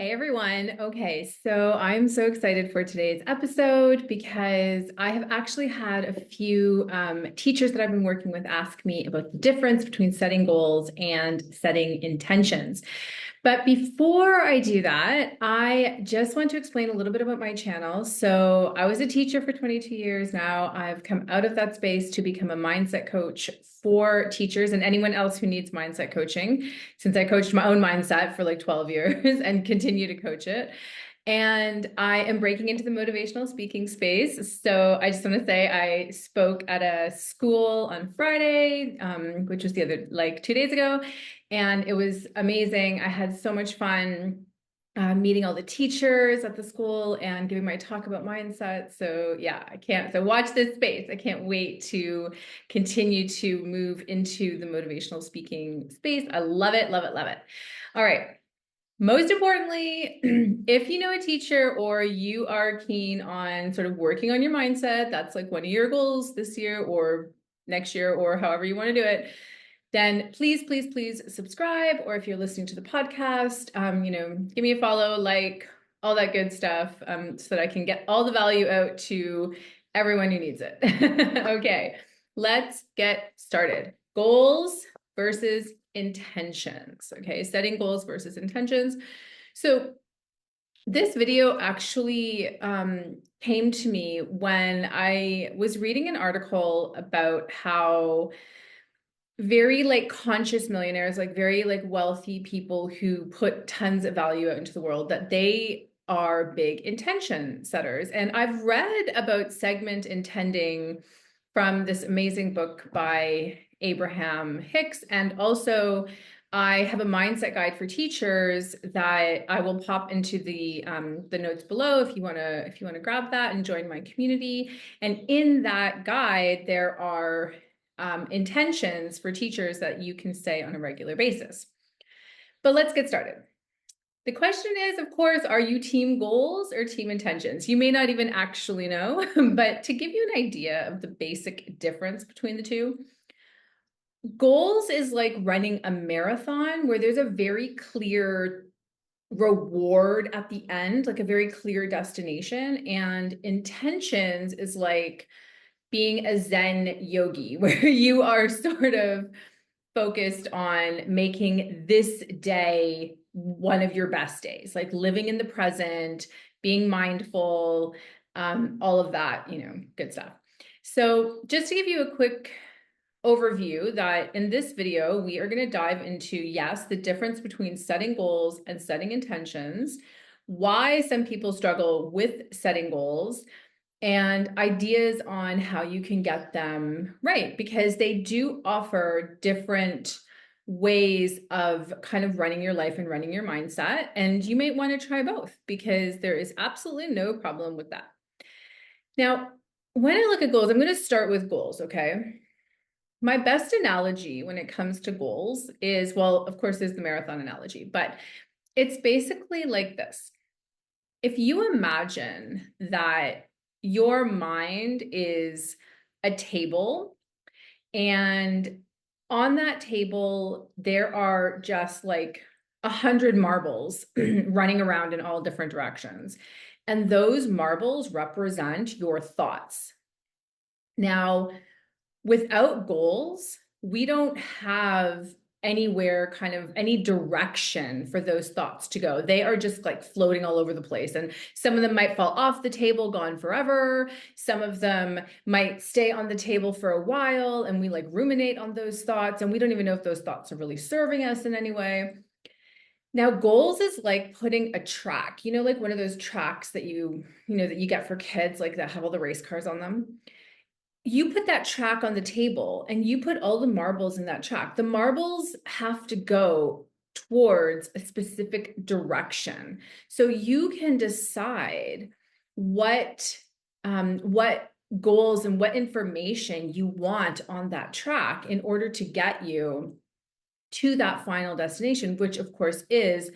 Hey everyone. Okay, so I'm so excited for today's episode because I have actually had a few teachers that I've been working with ask me about the difference between setting goals and setting intentions. But before I do that, I just want to explain a little bit about my channel. So I was a teacher for 22 years now. I've come out of that space to become a mindset coach for teachers and anyone else who needs mindset coaching, since I coached my own mindset for like 12 years and continue to coach it. And I am breaking into the motivational speaking space. So I just want to say I spoke at a school on Friday, which was like 2 days ago. And it was amazing. I had so much fun meeting all the teachers at the school and giving my talk about mindset. So yeah, so watch this space. I can't wait to continue to move into the motivational speaking space. I love it, love it, love it. All right. Most importantly, if you know a teacher or you are keen on sort of working on your mindset, that's like one of your goals this year or next year or however you want to do it, then please, please, please subscribe. Or if you're listening to the podcast, give me a follow, like all that good stuff, so that I can get all the value out to everyone who needs it. Okay, let's get started. Goals versus intentions. Okay, setting goals versus intentions. So this video actually came to me when I was reading an article about how very like conscious millionaires, like very like wealthy people who put tons of value out into the world, that they are big intention setters. And I've read about segment intending from this amazing book by Abraham Hicks. And also I have a mindset guide for teachers that I will pop into the notes below if you want to grab that and join my community. And in that guide, there are intentions for teachers that you can say on a regular basis. But let's get started. The question is, of course, are you team goals or team intentions? You may not even actually know, but to give you an idea of the basic difference between the two, goals is like running a marathon where there's a very clear reward at the end, like a very clear destination, and intentions is like being a Zen yogi, where you are sort of focused on making this day one of your best days, like living in the present, being mindful, all of that, good stuff. So just to give you a quick overview, that in this video, we are going to dive into, yes, the difference between setting goals and setting intentions, why some people struggle with setting goals, and ideas on how you can get them right, because they do offer different ways of kind of running your life and running your mindset. And you may want to try both, because there is absolutely no problem with that. Now, when I look at goals, I'm going to start with goals, okay? My best analogy when it comes to goals is, well, of course, there's the marathon analogy, but it's basically like this. If you imagine that your mind is a table, and on that table, there are just like 100 marbles running around in all different directions. And those marbles represent your thoughts. Now, without goals, we don't have anywhere, kind of any direction for those thoughts to go. They are just like floating all over the place. And some of them might fall off the table, gone forever. Some of them might stay on the table for a while, and we like ruminate on those thoughts, and we don't even know if those thoughts are really serving us in any way. Now, goals is like putting a track, like one of those tracks that that you get for kids, like that have all the race cars on them. You put that track on the table and you put all the marbles in that track. The marbles have to go towards a specific direction. So you can decide what goals and what information you want on that track in order to get you to that final destination, which of course is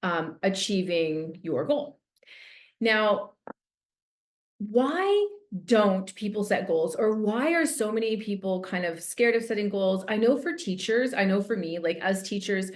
achieving your goal. Now, why don't people set goals, or why are so many people kind of scared of setting goals? I know for teachers, I know for me, like as teachers,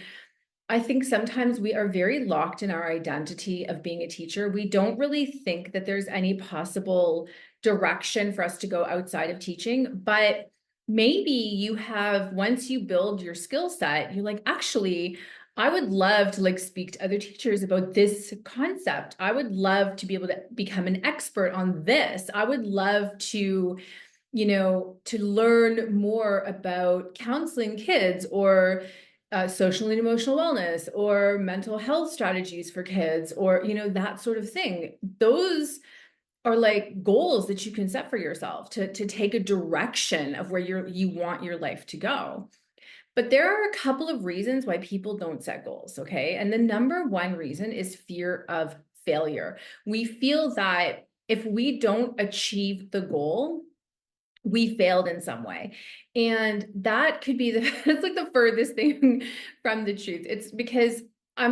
I think sometimes we are very locked in our identity of being a teacher. We don't really think that there's any possible direction for us to go outside of teaching, but maybe you have, once you build your skill set, you're like, actually, I would love to like speak to other teachers about this concept. I would love to be able to become an expert on this. I would love to, to learn more about counseling kids or social and emotional wellness or mental health strategies for kids or, that sort of thing. Those are like goals that you can set for yourself to take a direction of where you want your life to go. But there are a couple of reasons why people don't set goals, okay? And the number one reason is fear of failure. We feel that if we don't achieve the goal, we failed in some way. And that could be it's like the furthest thing from the truth. It's because I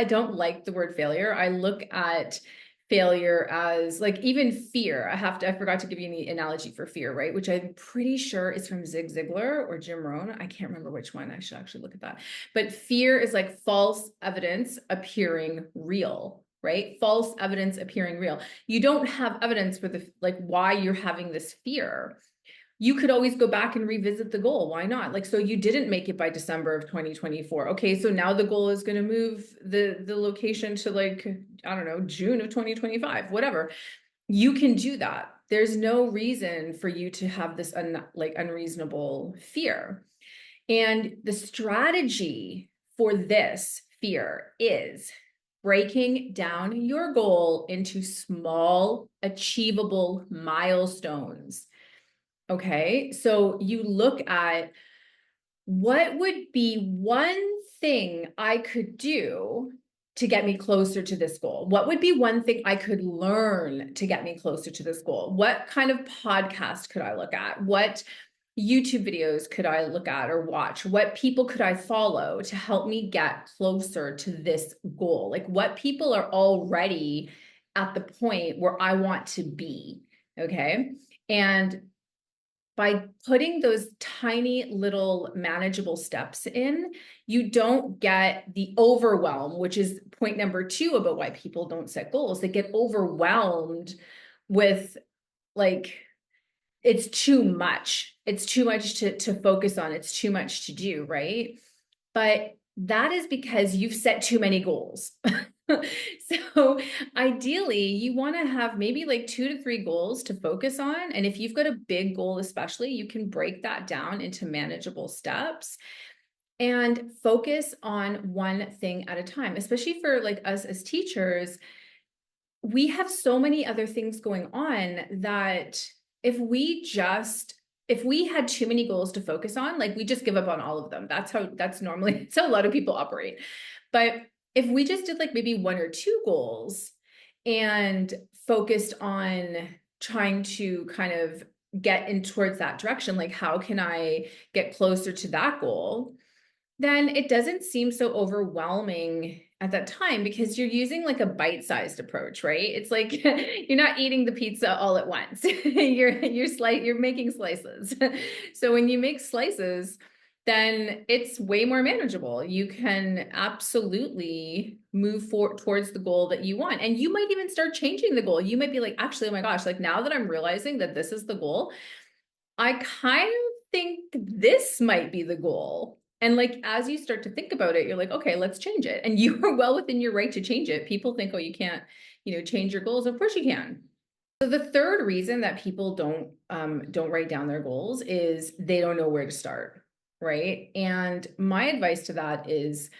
don't like the word failure. I look at failure as like even fear. I forgot to give you the analogy for fear, right? Which I'm pretty sure is from Zig Ziglar or Jim Rohn. I can't remember which one. I should actually look at that. But fear is like false evidence appearing real, right? False evidence appearing real. You don't have evidence for the like why you're having this fear. You could always go back and revisit the goal. Why not? Like, so you didn't make it by December of 2024. Okay, so now the goal is going to move the location to like, I don't know, June of 2025, whatever. You can do that. There's no reason for you to have this unreasonable fear. And the strategy for this fear is breaking down your goal into small, achievable milestones. Okay, so you look at what would be one thing I could do to get me closer to this goal? What would be one thing I could learn to get me closer to this goal? What kind of podcast could I look at? What YouTube videos could I look at or watch? What people could I follow to help me get closer to this goal? Like what people are already at the point where I want to be. Okay. And by putting those tiny little manageable steps in, you don't get the overwhelm, which is point number two about why people don't set goals. They get overwhelmed with like, it's too much. It's too much to focus on. It's too much to do, right? But that is because you've set too many goals. So ideally, you want to have maybe like 2 to 3 goals to focus on. And if you've got a big goal, especially, you can break that down into manageable steps and focus on one thing at a time, especially for like us as teachers. We have so many other things going on that if we had too many goals to focus on, like we just give up on all of them. That's normally it's how a lot of people operate. But if we just did like maybe 1 or 2 goals and focused on trying to kind of get in towards that direction, like how can I get closer to that goal? Then it doesn't seem so overwhelming at that time because you're using like a bite-sized approach, right? It's like you're not eating the pizza all at once. You're making slices. So when you make slices, then it's way more manageable. You can absolutely move towards the goal that you want. And you might even start changing the goal. You might be like, actually, oh my gosh, like now that I'm realizing that this is the goal, I kind of think this might be the goal. And like, as you start to think about it, you're like, okay, let's change it. And you are well within your right to change it. People think, oh, you can't, change your goals. Of course you can. So the third reason that people don't write down their goals is they don't know where to start, right? And my advice to that is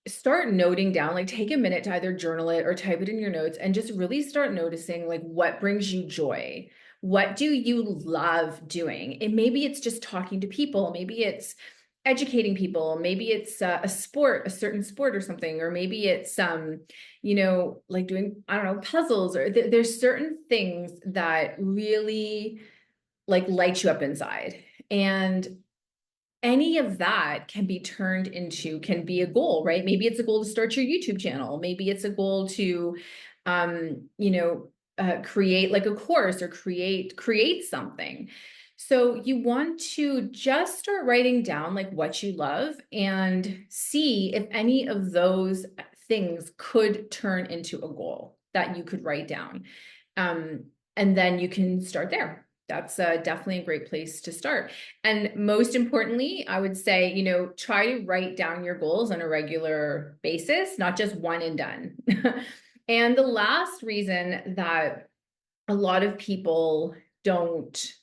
start noting down, like take a minute to either journal it or type it in your notes and just really start noticing like what brings you joy. What do you love doing? And maybe it's just talking to people. Maybe it's educating people. Maybe it's a certain sport or something, or maybe it's, like doing, I don't know, puzzles or there's certain things that really like light you up inside. And any of that can be a goal, right? Maybe it's a goal to start your YouTube channel. Maybe it's a goal to, create like a course or create something. So you want to just start writing down like what you love and see if any of those things could turn into a goal that you could write down. Um, and then you can start there. That's definitely a great place to start. And most importantly, I would say, try to write down your goals on a regular basis, not just one and done. And the last reason that a lot of people don't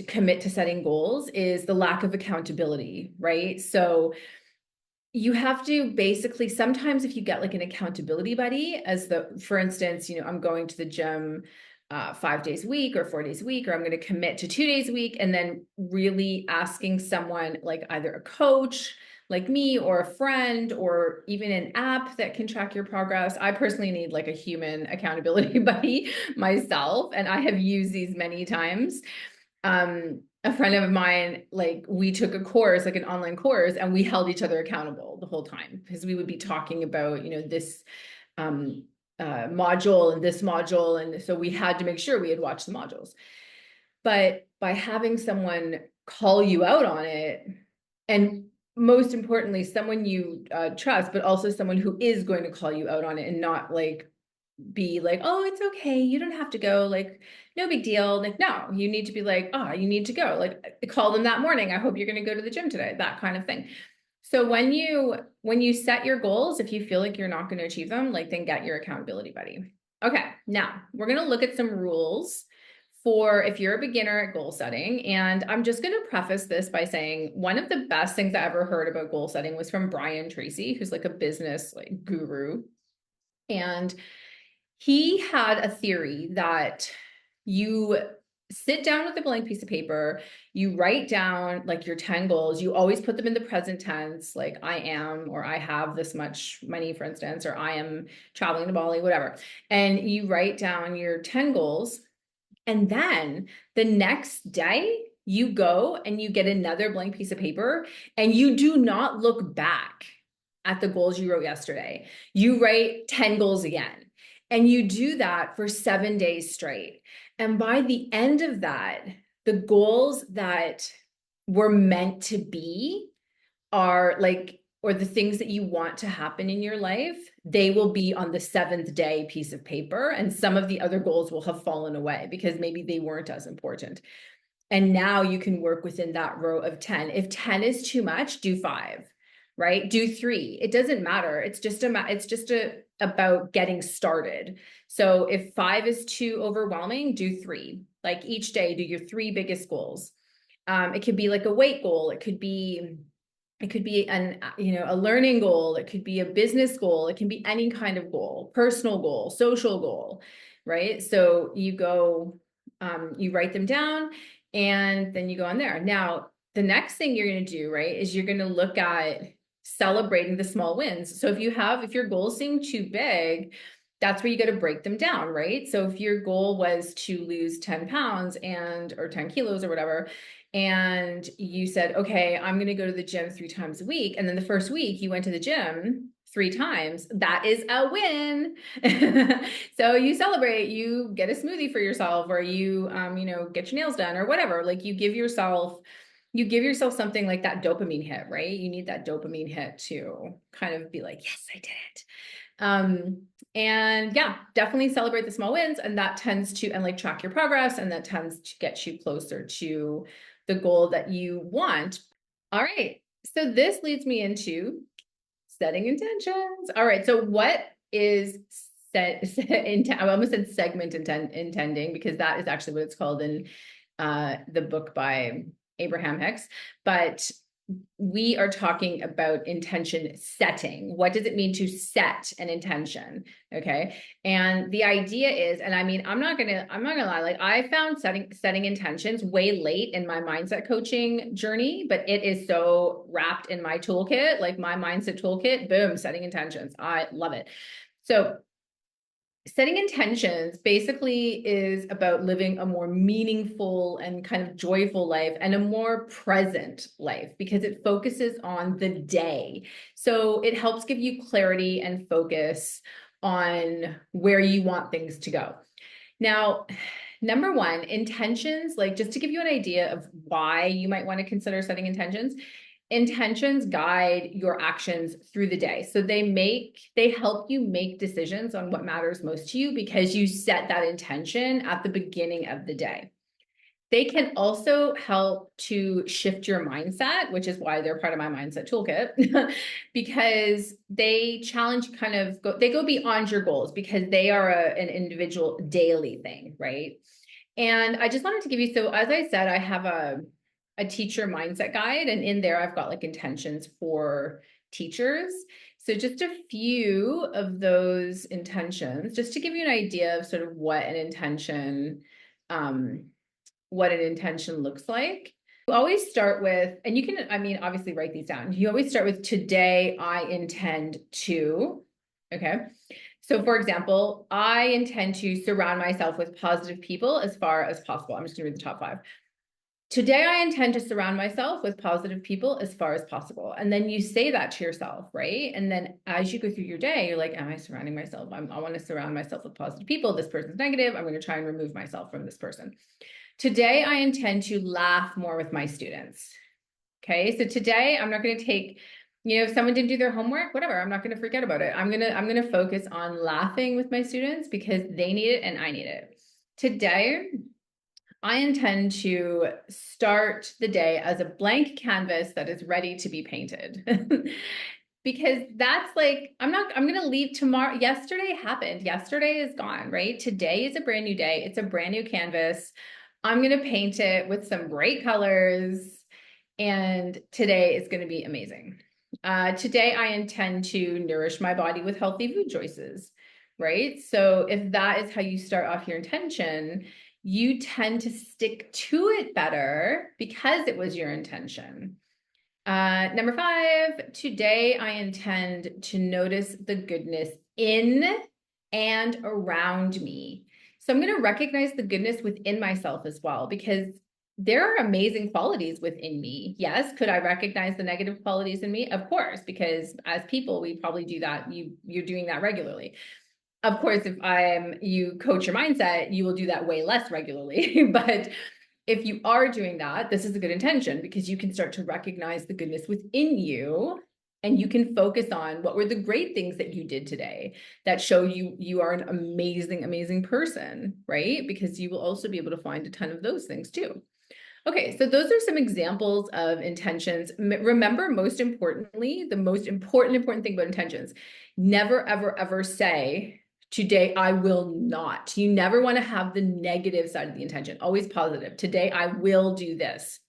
commit to setting goals is the lack of accountability, right? So you have to basically, sometimes if you get like an accountability buddy, for instance, I'm going to the gym 5 days a week or 4 days a week, or I'm going to commit to 2 days a week, and then really asking someone like either a coach like me or a friend or even an app that can track your progress. I personally need like a human accountability buddy myself, and I have used these many times. A friend of mine, like we took a course, like an online course, and we held each other accountable the whole time because we would be talking about, this module and this module. And so we had to make sure we had watched the modules. But by having someone call you out on it, and most importantly, someone you trust, but also someone who is going to call you out on it and not like be like, oh, it's okay, you don't have to go, like no big deal. Like, no, you need to be like, oh, you need to go, like call them that morning, I hope you're going to go to the gym today, that kind of thing. So when you set your goals, if you feel like you're not going to achieve them, like then get your accountability buddy. Okay, now we're going to look at some rules for if you're a beginner at goal setting. And I'm just going to preface this by saying one of the best things I ever heard about goal setting was from Brian Tracy, who's like a business like guru. And he had a theory that you sit down with a blank piece of paper, you write down like your 10 goals, you always put them in the present tense, like I am, or I have this much money, for instance, or I am traveling to Bali, whatever. And you write down your 10 goals. And then the next day, you go and you get another blank piece of paper and you do not look back at the goals you wrote yesterday. You write 10 goals again. And you do that for 7 days straight. And by the end of that, the goals that were meant to be are like, or the things that you want to happen in your life, they will be on the 7th day piece of paper. And some of the other goals will have fallen away because maybe they weren't as important. And now you can work within that row of 10. If 10 is too much, do 5, right? Do 3. It doesn't matter. It's just about getting started. So if 5 is too overwhelming, do 3. Like each day, do your 3 biggest goals. It could be like a weight goal. It could be a learning goal. It could be a business goal. It can be any kind of goal, personal goal, social goal, right? So you go, you write them down and then you go on there. Now, the next thing you're going to do, right, is you're going to look at celebrating the small wins. So if your goals seem too big, that's where you got to break them down, right? So if your goal was to lose 10 pounds or 10 kilos or whatever, and you said, okay, I'm going to go to the gym 3 times a week. And then the first week you went to the gym 3 times, that is a win. So you celebrate, you get a smoothie for yourself, or you, get your nails done or whatever. Like you give yourself something like that dopamine hit, right? You need that dopamine hit to kind of be like, yes, I did it. And yeah, definitely celebrate the small wins. And that tends to, and like track your progress. And that tends to get you closer to the goal that you want. All right. So this leads me into setting intentions. All right. So what is I almost said segment intending, because that is actually what it's called in the book by Abraham Hicks. But we are talking about intention setting. What does it mean to set an intention? Okay. And the idea is, and I mean, I'm not gonna lie, like I found setting intentions way late in my mindset coaching journey, but it is so wrapped in my toolkit, like my mindset toolkit, boom, setting intentions. I love it. So setting intentions basically is about living a more meaningful and kind of joyful life and a more present life, because it focuses on the day. So it helps give you clarity and focus on where you want things to go. Now, Number one, intentions, like just to give you an idea of why you might want to consider setting intentions. Intentions guide your actions through the day. So they help you make decisions on what matters most to you because you set that intention at the beginning of the day. They can also help to shift your mindset, which is why they're part of my mindset toolkit, because they challenge they go beyond your goals because they are an individual daily thing, right? And I just wanted to give you, so as I said, I have a teacher mindset guide, and in there I've got like intentions for teachers. So just a few of those intentions, just to give you an idea of sort of um, what an intention looks like. You always start with, and you can, I mean, obviously write these down. You always start with today I intend to, okay? So for example, I intend to surround myself with positive people as far as possible. I'm just gonna read the top 5. Today, I intend to surround myself with positive people as far as possible. And then you say that to yourself, right? And then as you go through your day, you're like, am I surrounding myself? I want to surround myself with positive people. This person's negative. I'm going to try and remove myself from this person. Today, I intend to laugh more with my students. Okay, so today I'm not going to take, if someone didn't do their homework, whatever, I'm not going to forget about it. I'm going to focus on laughing with my students because they need it and I need it. Today, I intend to start the day as a blank canvas that is ready to be painted. Because that's like, I'm going to leave tomorrow. Yesterday happened. Yesterday is gone, right? Today is a brand new day. It's a brand new canvas. I'm going to paint it with some bright colors. And today is going to be amazing. Today, I intend to nourish my body with healthy food choices, right? So if that is how you start off your intention, you tend to stick to it better because it was your intention. Number 5, today I intend to notice the goodness in and around me. So I'm going to recognize the goodness within myself as well, because there are amazing qualities within me. Yes. Could I recognize the negative qualities in me? Of course, because as people, we probably do that. You're doing that regularly. Of course, if you coach your mindset, you will do that way less regularly. But if you are doing that, this is a good intention because you can start to recognize the goodness within you and you can focus on what were the great things that you did today that show you are an amazing, amazing person, right? Because you will also be able to find a ton of those things too. Okay, so those are some examples of intentions. Remember, most importantly, the most important thing about intentions, never, ever, ever say, today I will not. You never want to have the negative side of the intention, always positive. Today I will do this.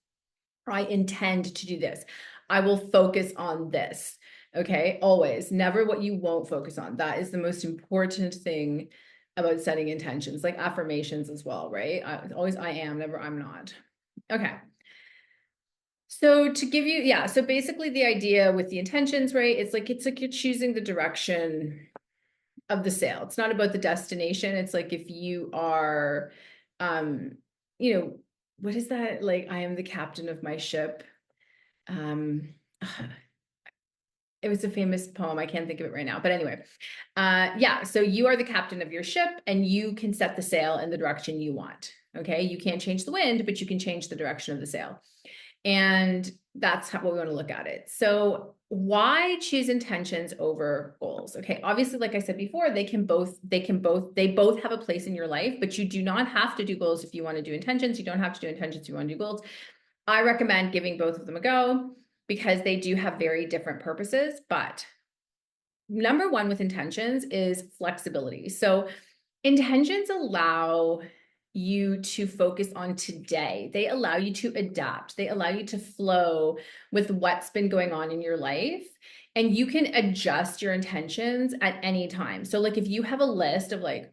I intend to do this. I will focus on this. Okay, always, never what you won't focus on. That is the most important thing about setting intentions, like affirmations as well, right? Always I am, never I'm not. Okay. So to give you, yeah, so basically the idea with the intentions, right? It's like you're choosing the direction of the sail. It's not about the destination. It's like if you are, um, what is that? Like, I am the captain of my ship. Um, it was a famous poem. I can't think of it right now. But anyway, yeah, so you are the captain of your ship and you can set the sail in the direction you want. Okay. You can't change the wind, but you can change the direction of the sail. And that's what we want to look at it. So why choose intentions over goals? Okay. Obviously, like I said before, they both have a place in your life, but you do not have to do goals if you want to do intentions. You don't have to do intentions if you want to do goals. I recommend giving both of them a go because they do have very different purposes. But number one with intentions is flexibility. So intentions allow you to focus on today. They allow you to adapt. They allow you to flow with what's been going on in your life. And you can adjust your intentions at any time. So like if you have a list of like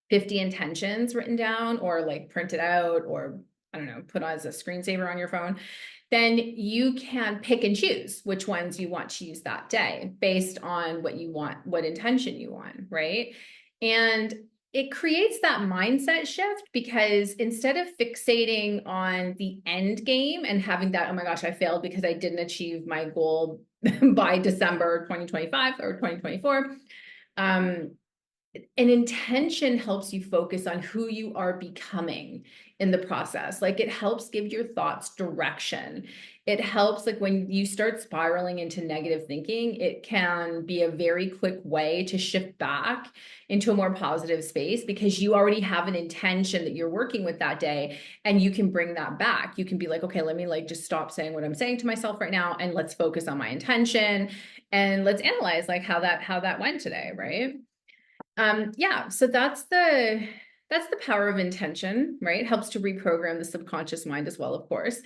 50 intentions written down or like printed out or I don't know, put on as a screensaver on your phone, then you can pick and choose which ones you want to use that day based on what you want, what intention you want, right? And it creates that mindset shift because instead of fixating on the end game and having that, oh my gosh, I failed because I didn't achieve my goal by December 2025 or 2024, an intention helps you focus on who you are becoming in the process. Like it helps give your thoughts direction. It helps, like when you start spiraling into negative thinking, it can be a very quick way to shift back into a more positive space because you already have an intention that you're working with that day, and you can bring that back. You can be like, okay, let me like just stop saying what I'm saying to myself right now, and let's focus on my intention, and let's analyze like how that went today, right? Yeah, so that's the power of intention, right? It helps to reprogram the subconscious mind as well, of course.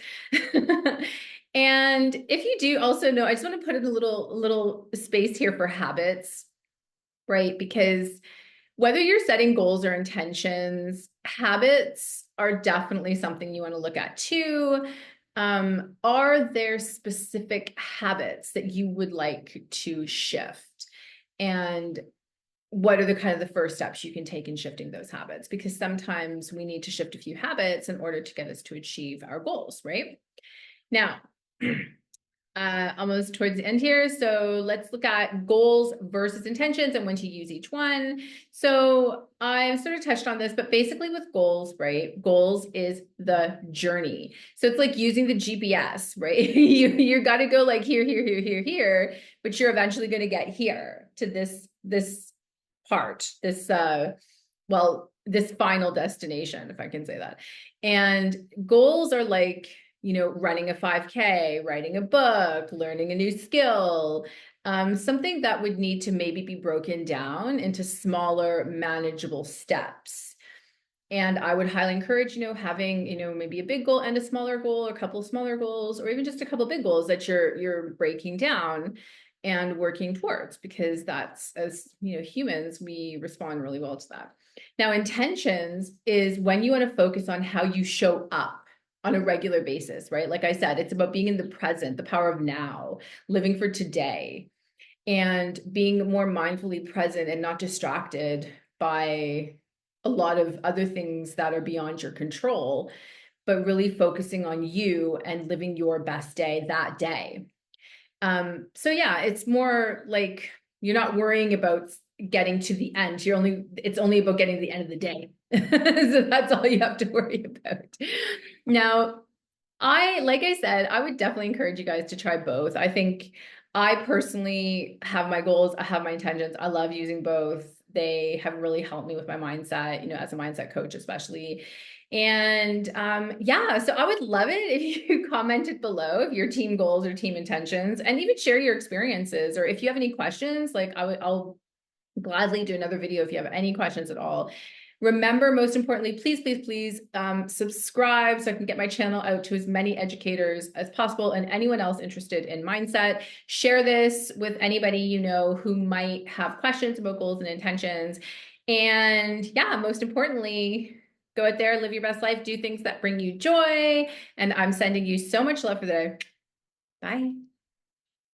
And if you do also know, I just want to put in a little space here for habits, right? Because whether you're setting goals or intentions, habits are definitely something you want to look at too. Are there specific habits that you would like to shift? And what are the kind of the first steps you can take in shifting those habits? Because sometimes we need to shift a few habits in order to get us to achieve our goals, right? Now, almost towards the end here. So let's look at goals versus intentions and when to use each one. So I've sort of touched on this, but basically with goals, right? Goals is the journey. So it's like using the GPS, right? You got to go like here, but you're eventually going to get here to this part, this final destination, if I can say that. And goals are like, running a 5K, writing a book, learning a new skill, something that would need to maybe be broken down into smaller, manageable steps. And I would highly encourage, having, maybe a big goal and a smaller goal, or a couple of smaller goals, or even just a couple of big goals that you're breaking down and working towards, because that's, as humans, we respond really well to that. Now, intentions is when you want to focus on how you show up on a regular basis, right? Like I said, it's about being in the present, the power of now, living for today, and being more mindfully present and not distracted by a lot of other things that are beyond your control, but really focusing on you and living your best day that day. So yeah, it's more like you're not worrying about getting to the end. It's only about getting to the end of the day. So that's all you have to worry about. Now, like I said, I would definitely encourage you guys to try both. I think I personally have my goals, I have my intentions. I love using both. They have really helped me with my mindset, as a mindset coach, especially. And yeah, so I would love it if you commented below if your team goals or team intentions, and even share your experiences. Or if you have any questions, like I'll gladly do another video if you have any questions at all. Remember, most importantly, please subscribe so I can get my channel out to as many educators as possible, and anyone else interested in mindset. Share this with anybody you know who might have questions about goals and intentions. And yeah, most importantly, go out there, live your best life, do things that bring you joy. And I'm sending you so much love for the day. Bye.